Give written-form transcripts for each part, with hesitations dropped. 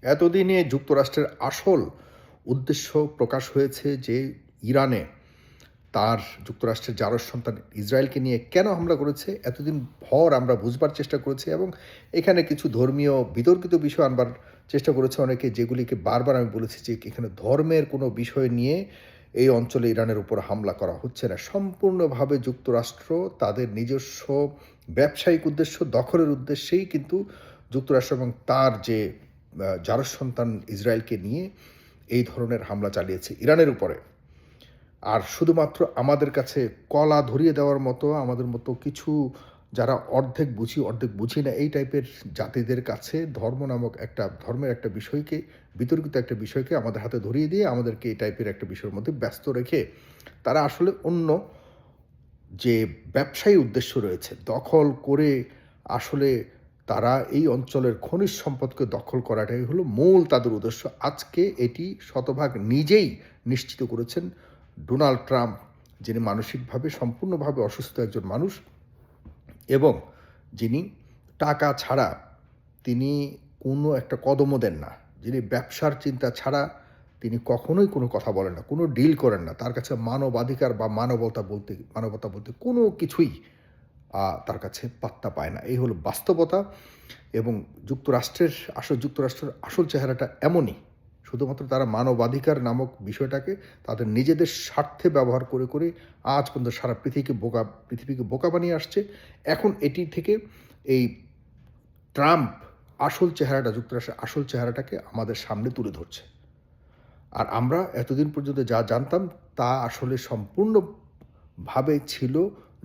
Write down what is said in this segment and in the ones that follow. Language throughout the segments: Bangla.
এতদিনে যুক্তরাষ্ট্রের আসল উদ্দেশ্য প্রকাশ হয়েছে যে ইরানে তার যুক্তরাষ্ট্রের জারজ সন্তান ইসরায়েলকে নিয়ে কেন হামলা করেছে এতদিন ভর আমরা বুঝবার চেষ্টা করেছি, এবং এখানে কিছু ধর্মীয় বিতর্কিত বিষয় আনবার চেষ্টা করেছে অনেকে, যেগুলিকে বারবার আমি বলেছি যে এখানে ধর্মের কোনো বিষয় নিয়ে এই অঞ্চলে ইরানের উপর হামলা করা হচ্ছে না। সম্পূর্ণভাবে যুক্তরাষ্ট্র তাদের নিজস্ব ব্যবসায়িক উদ্দেশ্য দখলের উদ্দেশ্যেই কিন্তু যুক্তরাষ্ট্র এবং তার যে জারজ সন্তান ইসরায়েলকে নিয়ে এই ধরনের হামলা চালিয়েছে ইরানের উপরে। আর শুধুমাত্র আমাদের কাছে কলা ধরিয়ে দেওয়ার মতো, আমাদের মতো কিছু যারা অর্ধেক বুঝি অর্ধেক বুঝি না এই টাইপের জাতিদের কাছে ধর্ম নামক একটা ধর্মের একটা বিষয়কে, বিতর্কিত একটা বিষয়কে আমাদের হাতে ধরিয়ে দিয়ে আমাদেরকে এই টাইপের একটা বিষয়ের মধ্যে ব্যস্ত রেখে তারা আসলে অন্য যে ব্যবসায়ী উদ্দেশ্য রয়েছে দখল করে, আসলে তারা এই অঞ্চলের খনিজ সম্পদকে দখল করাটাই হলো মূল তাদের উদ্দেশ্য। আজকে এটি শতভাগ নিজেই নিশ্চিত করেছেন ডোনাল্ড ট্রাম্প, যিনি মানসিকভাবে সম্পূর্ণভাবে অসুস্থ একজন মানুষ এবং যিনি টাকা ছাড়া তিনি কোনো একটা কদমও দেন না, যিনি ব্যবসার চিন্তা ছাড়া তিনি কখনোই কোনো কথা বলেন না, কোনো ডিল করেন না। তার কাছে মানবাধিকার বা মানবতা বলতে কোনো কিছুই তার কাছে পাত্তা পায় না। এই হলো বাস্তবতা। এবং যুক্তরাষ্ট্রের আসল চেহারাটা এমনই। শুধুমাত্র তারা মানবাধিকার নামক বিষয়টাকে তাদের নিজেদের স্বার্থে ব্যবহার করে করে আজ পর্যন্ত সারা পৃথিবীকে বোকা বানিয়ে আসছে। এখন এটি থেকে এই ট্রাম্প যুক্তরাষ্ট্রের আসল চেহারাটাকে আমাদের সামনে তুলে ধরছে। আর আমরা এতদিন পর্যন্ত যা জানতাম তা আসলে সম্পূর্ণভাবে ছিল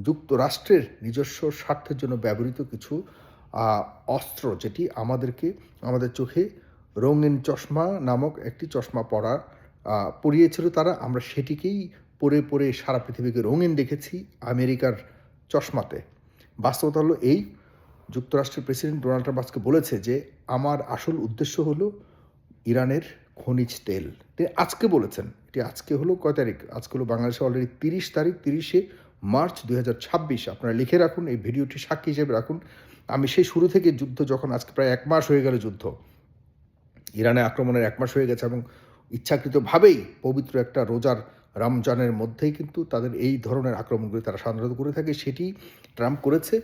যুক্তরাষ্ট্রের নিজস্ব স্বার্থের জন্য ব্যবহৃত কিছু অস্ত্র, যেটি আমাদের চোখে রঙিন চশমা নামক একটি চশমা পরিয়েছিল তারা। আমরা সেটিকেই পরে পরে সারা পৃথিবীকে রঙিন দেখেছি আমেরিকার চশমাতে। বাস্তবতা হলো এই, যুক্তরাষ্ট্রের প্রেসিডেন্ট ডোনাল্ড ট্রাম্প আজকে বলেছে যে আমার আসল উদ্দেশ্য হলো ইরানের খনিজ তেল। তিনি আজকে বলেছেন, এটি আজকে হলো কয় তারিখ? আজকে হলো বাংলাদেশে অলরেডি 30 তারিখ, 30শে মার্চ 2026। আপনারা লিখে রাখুন, এই ভিডিওটি সাক্ষী হিসেবে রাখুন। আমি সেই শুরু থেকে যুদ্ধ, যখন আজকে প্রায় 1 মাস হয়ে গেল যুদ্ধ, ইরানে আক্রমণের 1 মাস হয়ে গেছে, এবং ইচ্ছাকৃতভাবেই পবিত্র একটা রোজার রমজানের মধ্যেই কিন্তু তাদের এই ধরনের আক্রমণগুলি তারা সাধারণত করে থাকে। সেটি ট্রাম্প করেছে,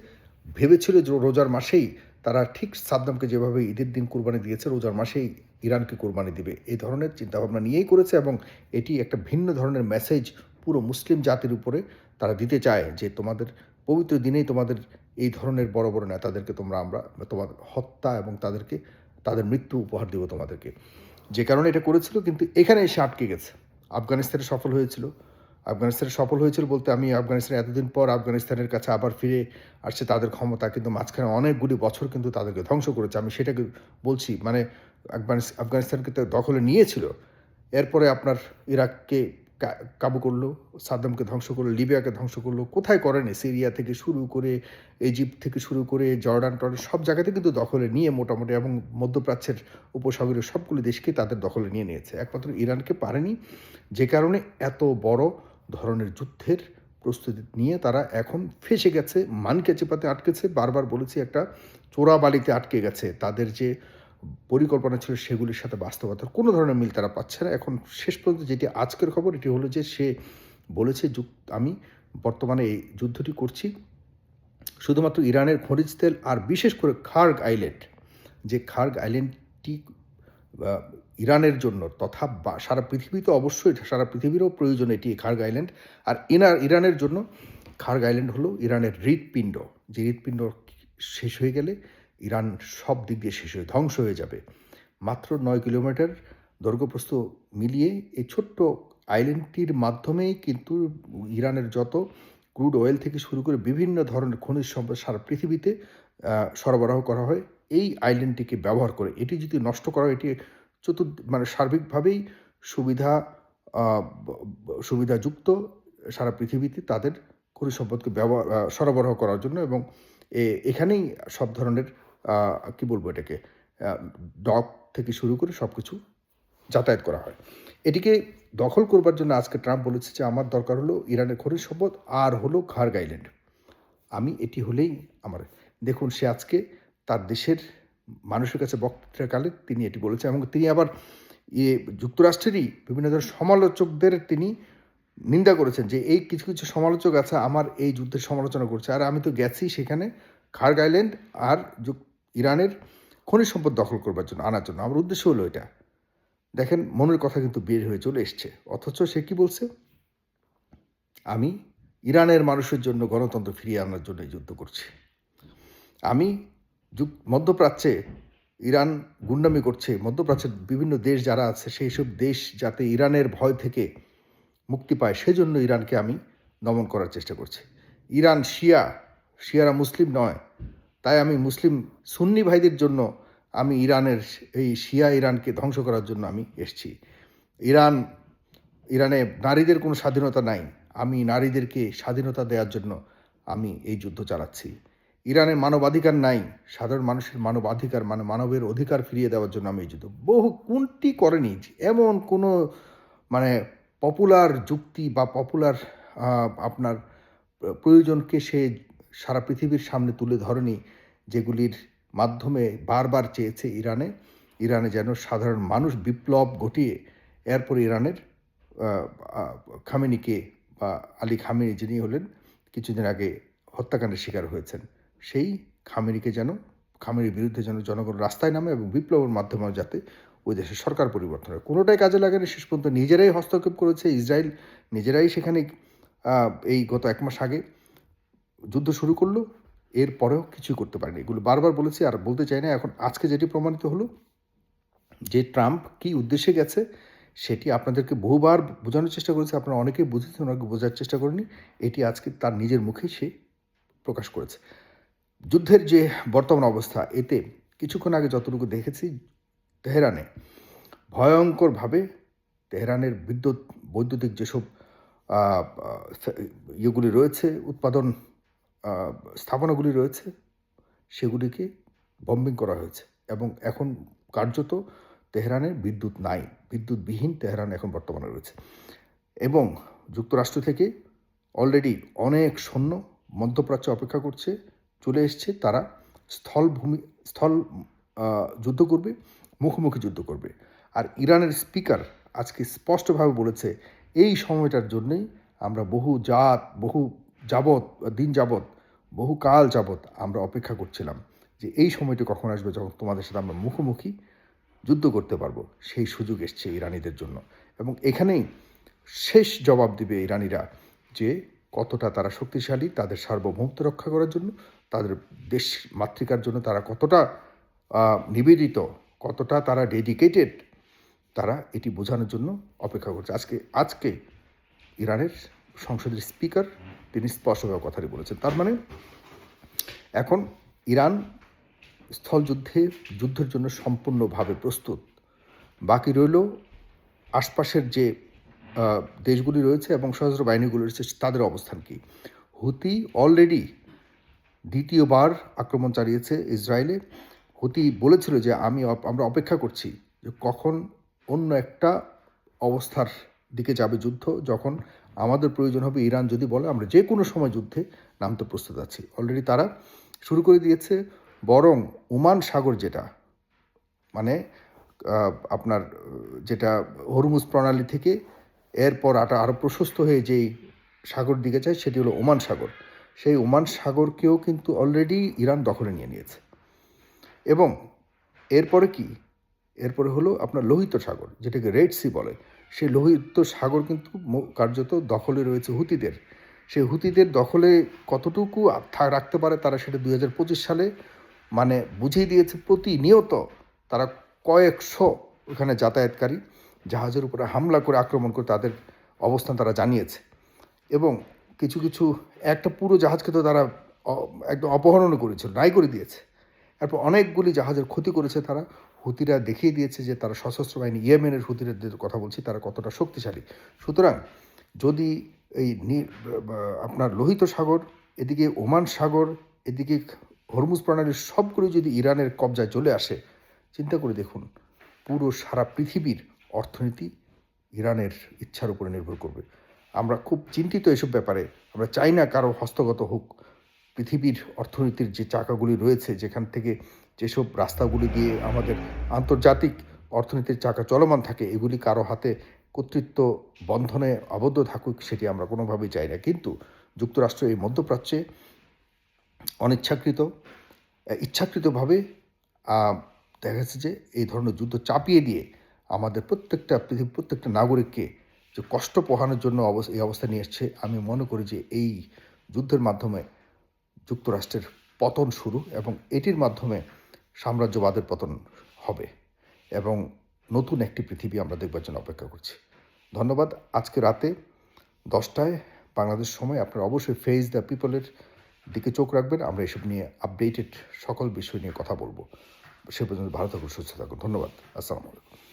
ভেবেছিল যে রোজার মাসেই তারা ঠিক সাদ্দামকে যেভাবে ঈদের দিন কোরবানি দিয়েছে, রোজার মাসেই ইরানকে কোরবানি দিবে, এই ধরনের চিন্তাভাবনা নিয়েই করেছে। এবং এটি একটা ভিন্ন ধরনের মেসেজ পুরো মুসলিম জাতির উপরে তারা দিতে চায় যে তোমাদের পবিত্র দিনেই তোমাদের এই ধরনের বড় বড় নেতাদেরকে আমরা তোমাদের হত্যা এবং তাদের মৃত্যু উপহার দেব তোমাদেরকে। যে কারণে এটা করেছিল, কিন্তু এখানে এসে আটকে গেছে। আফগানিস্তানে সফল হয়েছিল বলতে, আমি আফগানিস্তানে এতদিন পর আফগানিস্তানের কাছে আবার ফিরে আসছে তাদের ক্ষমতা, কিন্তু মাঝখানে অনেকগুলি বছর কিন্তু তাদেরকে ধ্বংস করেছে। আমি সেটাকে বলছি, মানে আফগানিস্তানকে তো দখলে নিয়েছিল, এরপরে আপনার ইরাককে কাবু করলো, সাদ্দামকে ধ্বংস করলো, লিবিয়াকে ধ্বংস করলো, কোথায় করেনি, সিরিয়া থেকে শুরু করে ইজিপ্ট থেকে শুরু করে জর্ডান সব জায়গাতে কিন্তু দখলে নিয়ে মোটামুটি, এবং মধ্যপ্রাচ্যের উপসাগরীয় সবগুলি দেশকে তাদের দখলে নিয়ে নিয়েছে, একমাত্র ইরানকে পারেনি। যে কারণে এত বড় ধরনের যুদ্ধের প্রস্তুতি নিয়ে তারা এখন ফেঁসে গেছে, মানকে চেপাতে আটকেছে। বারবার বলেছি, একটা চোরাবালিতে আটকে গেছে। তাদের যে পরিকল্পনা ছিল সেগুলির সাথে বাস্তবতার কোনো ধরনের মিল তারা পাচ্ছে না। এখন শেষ পর্যন্ত যেটি আজকের খবর, এটি হলো যে সে বলেছে আমি বর্তমানে এই যুদ্ধটি করছি শুধুমাত্র ইরানের খনিজ তেল আর বিশেষ করে খার্গ আইল্যান্ড, যে খার্গ আইল্যান্ডটি ইরানের জন্য তথা সারা পৃথিবীতে, অবশ্যই সারা পৃথিবীরও প্রয়োজন এটি খার্গ আইল্যান্ড। আর ইরানের জন্য খার্গ আইল্যান্ড হলো ইরানের হৃৎপিণ্ড, যে হৃৎপিণ্ড শেষ হয়ে গেলে ইরান সব দিক দিয়ে ধ্বংস হয়ে যাবে। মাত্র 9 কিলোমিটার দৈর্ঘ্যপ্রস্থ মিলিয়ে এই ছোট্ট আইল্যান্ডটির মাধ্যমেই কিন্তু ইরানের যত ক্রুড অয়েল থেকে শুরু করে বিভিন্ন ধরনের খনিজ সম্পদ সারা পৃথিবীতে সরবরাহ করা হয় এই আইল্যান্ডটিকে ব্যবহার করে। এটি যদি নষ্ট করা হয়, এটি মানে সার্বিকভাবেই সুবিধাযুক্ত সারা পৃথিবীতে তাদের খনিজ সম্পদকে সরবরাহ করার জন্য। এবং এখানেই সব ধরনের কি বলবো এটাকে, ডক থেকে শুরু করে সব কিছু যাতায়াত করা হয়। এটিকে দখল করবার জন্য আজকে ট্রাম্প বলেছে যে আমার দরকার হলো ইরানের খনিজ সম্পদ আর হলো খার্গ আইল্যান্ড। এটি হলেই আমার, দেখুন সে আজকে তার দেশের মানুষের কাছে বক্তৃতাকালে তিনি এটি বলেছেন এবং তিনি আবার যুক্তরাষ্ট্রেরই বিভিন্ন ধরনের সমালোচকদের তিনি নিন্দা করেছেন যে এই কিছু কিছু সমালোচক আছে আমার এই যুদ্ধের সমালোচনা করছে, আর আমি তো গেছি সেখানে খার্গ আইল্যান্ড আর ইরানের খনিজ সম্পদ দখল করবার জন্য আনার জন্য, আমার উদ্দেশ্য হলো এটা। দেখেন মনের কথা কিন্তু বের হয়ে চলে এসছে, অথচ সে কি বলছে, আমি ইরানের মানুষের জন্য গণতন্ত্র ফিরিয়ে আনার জন্য এই যুদ্ধ করছি। আমি মধ্যপ্রাচ্যে ইরান গুন্ডামি করছে, মধ্যপ্রাচ্যের বিভিন্ন দেশ যারা আছে সেই সব দেশ যাতে ইরানের ভয় থেকে মুক্তি পায় সেজন্য ইরানকে আমি দমন করার চেষ্টা করছি। ইরান শিয়ারা মুসলিম নয়, তাই আমি মুসলিম সুন্নি ভাইদের জন্য আমি ইরানের এই শিয়া ইরানকে ধ্বংস করার জন্য আমি এসছি। ইরানে নারীদের কোনো স্বাধীনতা নাই, আমি নারীদেরকে স্বাধীনতা দেওয়ার জন্য আমি এই যুদ্ধ চালাচ্ছি। ইরানের মানবাধিকার নাই, সাধারণ মানুষের মানবাধিকার মানে মানবের অধিকার ফিরিয়ে দেওয়ার জন্য আমি এই যুদ্ধ। বহু কোনটি করেনি, এমন কোনো মানে পপুলার যুক্তি বা পপুলার আপনার প্রয়োজনকে সে সারা পৃথিবীর সামনে তুলে ধরেনি, যেগুলির মাধ্যমে বারবার চেয়েছে ইরানে যেন সাধারণ মানুষ বিপ্লব ঘটিয়ে এরপরে ইরানের খামেনিকে বা আলী খামেনি যিনি হলেন কিছুদিন আগে হত্যাকাণ্ডের শিকার হয়েছেন, সেই খামেনির বিরুদ্ধে যেন জনগণ রাস্তায় নামে এবং বিপ্লবের মাধ্যমে যাতে ওই দেশের সরকার পরিবর্তন হয়। কোনোটাই কাজে লাগেনি, শেষ পর্যন্ত নিজেরাই হস্তক্ষেপ করেছে ইসরায়েল, নিজেরাই সেখানে এই গত 1 মাস আগে যুদ্ধ শুরু করলো, এরপরেও কিছুই করতে পারেনি। এগুলো বারবার বলেছি আর বলতে চাই না। এখন আজকে যেটি প্রমাণিত হলো যে ট্রাম্প কী উদ্দেশ্যে গেছে সেটি আপনাদেরকে বহুবার বোঝানোর চেষ্টা করেছে, আপনারা অনেকেই বুঝেছেন, অনেকে বোঝার চেষ্টা করেনি, এটি আজকে তার নিজের মুখেই সে প্রকাশ করেছে। যুদ্ধের যে বর্তমান অবস্থা, এতে কিছুক্ষণ আগে যতটুকু দেখেছি তেহরানে ভয়ঙ্করভাবে তেহরানের বৈদ্যুতিক যেসব ইয়েগুলি রয়েছে, উৎপাদন স্থাপনাগুলি রয়েছে, সেগুলিকে বম্বিং করা হয়েছে এবং এখন কার্যত তেহরানের বিদ্যুৎ নাই, বিদ্যুৎবিহীন তেহরান এখন বর্তমানে রয়েছে। এবং যুক্তরাষ্ট্র থেকে অলরেডি অনেক সৈন্য মধ্যপ্রাচ্যে অপেক্ষা করছে, চলে এসছে, তারা স্থল যুদ্ধ করবে, মুখোমুখি যুদ্ধ করবে। আর ইরানের স্পিকার আজকে স্পষ্টভাবে বলেছে এই সময়টার জন্যই আমরা বহু কাল যাবৎ আমরা অপেক্ষা করছিলাম যে এই সময়টা কখন আসবে যখন তোমাদের সাথে আমরা মুখোমুখি যুদ্ধ করতে পারবো। সেই সুযোগ এসছে ইরানিদের জন্য এবং এখানেই শেষ জবাব দিবে ইরানিরা যে কতটা তারা শক্তিশালী, তাদের সার্বভৌমত্ব রক্ষা করার জন্য, তাদের দেশ মাতৃকার জন্য তারা কতটা নিবেদিত, কতটা তারা ডেডিকেটেড, তারা এটি বোঝানোর জন্য অপেক্ষা করছে। আজকে ইরানের সংসদের স্পিকার তিনি স্পষ্টভাবে কথাটি বলেছেন। তার মানে এখন ইরান যুদ্ধের জন্য সম্পূর্ণভাবে প্রস্তুত। বাকি রইল আশপাশের যে দেশগুলি রয়েছে এবং সশস্ত্র বাহিনীগুলি রয়েছে তাদের অবস্থান কী। হুতি অলরেডি দ্বিতীয়বার আক্রমণ চালিয়েছে ইসরায়েলে। হুতি বলেছিল যে আমরা অপেক্ষা করছি যে কখন অন্য একটা অবস্থার দিকে যাবে যুদ্ধ, যখন আমাদের প্রয়োজন হবে, ইরান যদি বলে আমরা যে কোনো সময় যুদ্ধে নামতে প্রস্তুত আছি। অলরেডি তারা শুরু করে দিয়েছে। বরং ওমান সাগর যেটা মানে আপনার যেটা হরমুজ প্রণালী থেকে এরপর আরও প্রশস্ত হয়ে যেই সাগর দিকে যায় সেটি হলো ওমান সাগর, সেই ওমান সাগরকেও কিন্তু অলরেডি ইরান দখলে নিয়ে নিয়েছে। এবং এরপরে হলো আপনার লোহিত সাগর, যেটাকে রেড সি বলে, সেই লোহিত সাগর কিন্তু কার্যত দখলে রয়েছে হুতিদের। সেই হুতিদের দখলে কতটুকু রাখতে পারে তারা সেটা 2025 সালে মানে বুঝিয়ে দিয়েছে। প্রতিনিয়ত তারা কয়েকশো ওখানে যাতায়াতকারী জাহাজের উপরে হামলা করে আক্রমণ করে তাদের অবস্থান তারা জানিয়েছে। এবং কিছু একটা পুরো জাহাজকে তো তারা একদম অপহরণও করেছিল, নাই করে দিয়েছে। এরপর অনেকগুলি জাহাজের ক্ষতি করেছে তারা। হুতিরা দেখিয়ে দিয়েছে যে তারা সশস্ত্র বাহিনী, ইয়েমেনের হুতিদের কথা বলছি, তারা কতটা শক্তিশালী। সুতরাং যদি আপনার লোহিত সাগর, এদিকে ওমান সাগর, এদিকে হরমুজ প্রণালীর সবগুলো যদি ইরানের কবজায় চলে আসে, চিন্তা করে দেখুন পুরো সারা পৃথিবীর অর্থনীতি ইরানের ইচ্ছার উপরে নির্ভর করবে। আমরা খুব চিন্তিত এসব ব্যাপারে। আমরা চাই না কারো হস্তগত হোক। পৃথিবীর অর্থনীতির যে চাকাগুলি রয়েছে, যেখান থেকে যেসব রাস্তাগুলি দিয়ে আমাদের আন্তর্জাতিক অর্থনীতির চাকা চলমান থাকে, এগুলি কারো হাতে কর্তৃত্ব বন্ধনে আবদ্ধ থাকুক, সেটি আমরা কোনোভাবেই চাই না। কিন্তু যুক্তরাষ্ট্র এই মধ্যপ্রাচ্যে অনিচ্ছাকৃত ইচ্ছাকৃতভাবে দেখা যাচ্ছে যে এই ধরনের যুদ্ধ চাপিয়ে দিয়ে আমাদের পৃথিবীর প্রত্যেকটা নাগরিককে যে কষ্ট পোহানোর জন্য এই অবস্থা নিয়ে এসছে। আমি মনে করি যে এই যুদ্ধের মাধ্যমে যুক্তরাষ্ট্রের পতন শুরু, এবং এটির মাধ্যমে সাম্রাজ্যবাদের পতন হবে, এবং নতুন একটি পৃথিবী আমরা দেখবার জন্য অপেক্ষা করছি। ধন্যবাদ। আজকে রাতে 10টায় বাংলাদেশ সময় আপনারা অবশ্যই ফেস দ্য পিপলের দিকে চোখ রাখবেন। আমরা এসব নিয়ে আপডেটেড সকল বিষয় নিয়ে কথা বলবো। সে পর্যন্ত ভালো থাকুন, সুস্থ থাকুন। ধন্যবাদ। আসসালামু আলাইকুম।